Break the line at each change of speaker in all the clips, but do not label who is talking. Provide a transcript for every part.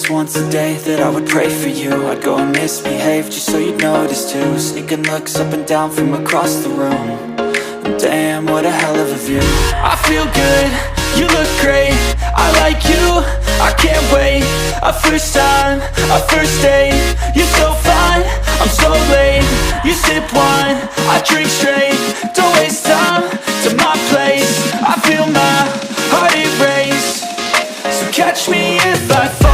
was once a day that I would pray for you. I'd go and misbehave just so you'd notice too. Sneaking looks up and down from across the room. And damn, what a hell of a view. I feel good, you look great, I like you, I can't wait. A first time, a first date, you're so fine, I'm so late. You sip wine, I drink straight. Don't waste time to my place. I feel my heart erase. So catch me if I fall.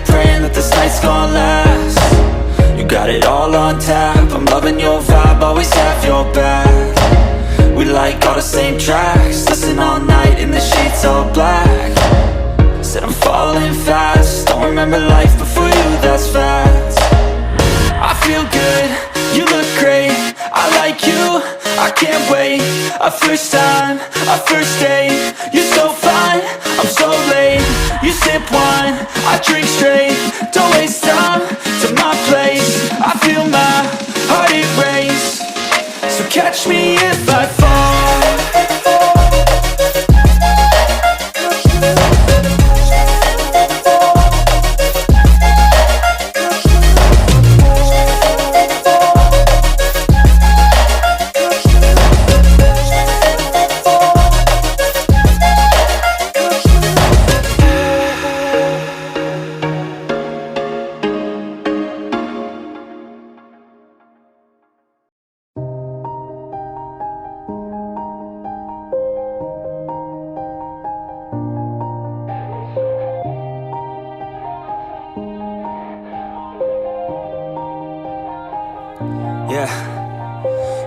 Praying that this night's gonna last. You got it all on tap, I'm loving your vibe, always have your back. We like all the same tracks, listen all night in the sheets all black. Said I'm falling fast, don't remember life before you, that's fact. I feel good, you look great, I like you, I can't wait. A first time, a first date, you're so fine, I'm so late. You sip wine, I drink straight. Don't waste time to my place. I feel my heart erase. So catch me if I fall. Yeah,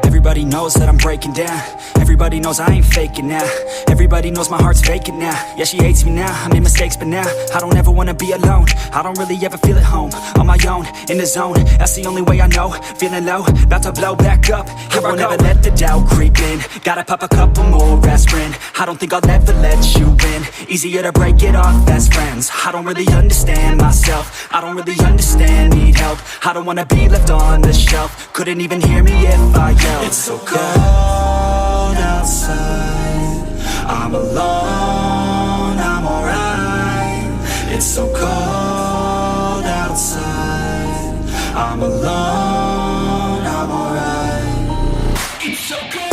everybody knows that I'm breaking down. Everybody knows I ain't faking now. Everybody knows my heart's vacant now. Yeah, she hates me now, I made mistakes but now I don't ever wanna be alone. I don't really ever feel at home. On my own, in the zone, that's the only way I know. Feeling low, about to blow back up. Here I won't ever let the doubt creep in. Gotta pop a couple more aspirin. I don't think I'll ever let you in. Easier to break it off best friends. I don't really understand myself, I don't really understand, need help. I don't wanna be left on the shelf. Couldn't even hear me if I yelled. It's so cold outside, I'm alone, I'm alright. It's so cold outside, I'm alone, I'm alright. It's so cold.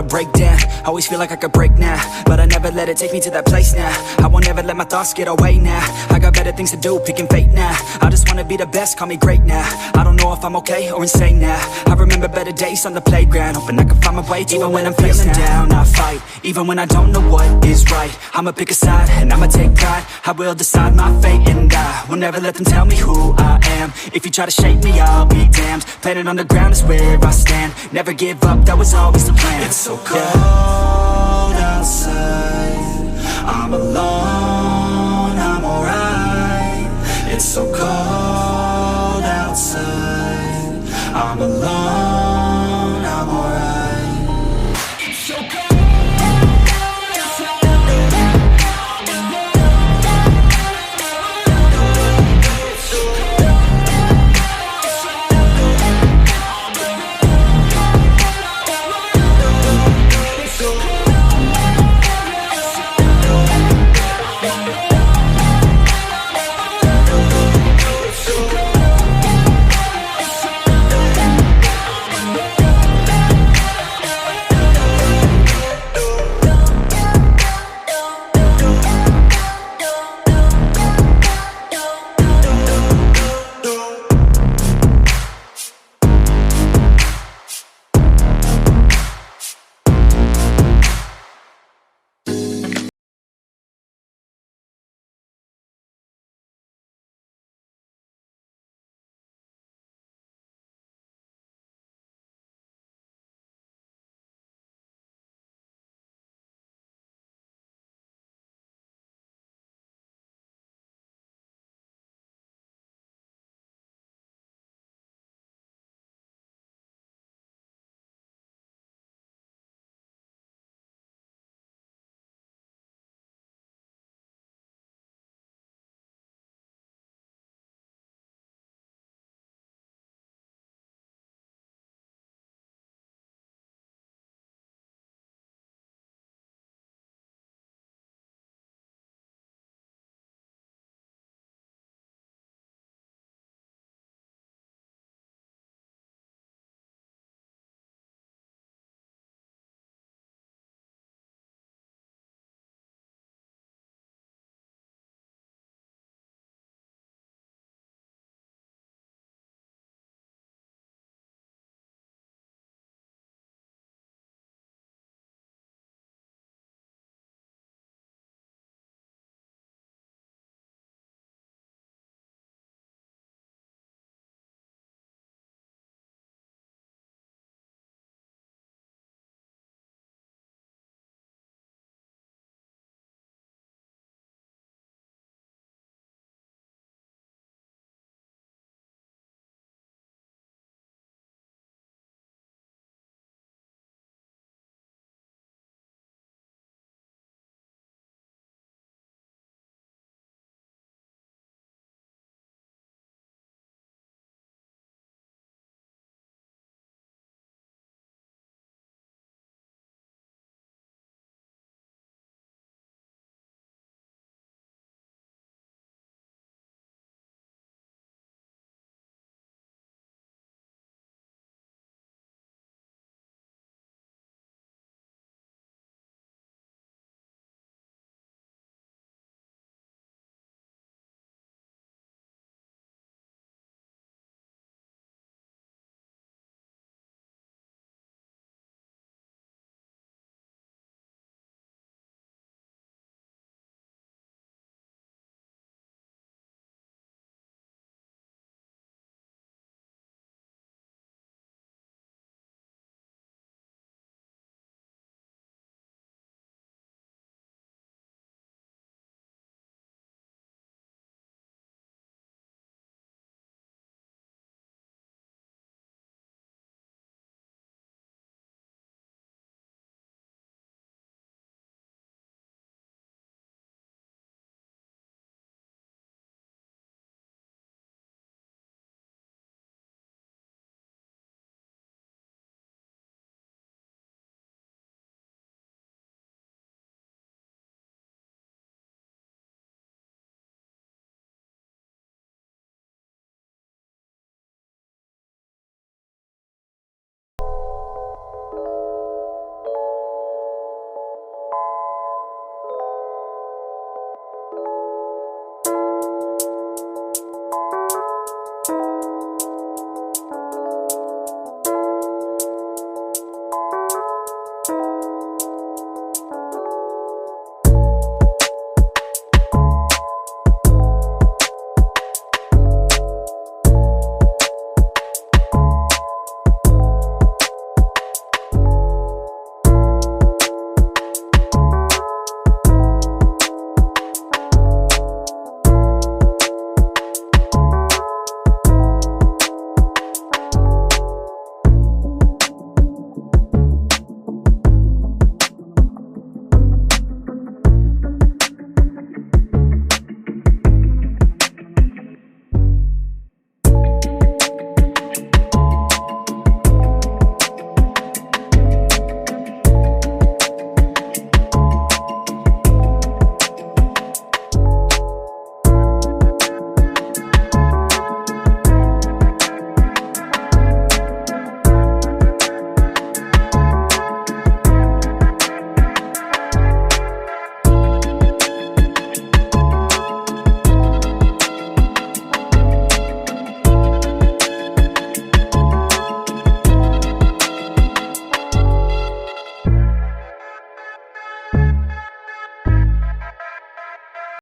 Break down, always feel like I could break now, but I never let it take me to that place now. I won't ever let my thoughts get away now. I got better things to do, picking fate now. I just wanna be the best, call me great now. I don't know if I'm okay or insane now. I remember better days on the playground, hoping I can find my way. Even when I'm feeling down, I fight. Even when I don't know what is right, I'ma pick a side and I'ma take pride. I will decide my fate and I will never let them tell me who I am. If you try to shape me, I'll be damned. Planet on the ground is where I stand. Never give up, that was always the plan. It's so cold outside, I'm alone, I'm alright. It's so cold outside, I'm alone, I'm alright. It's so cold.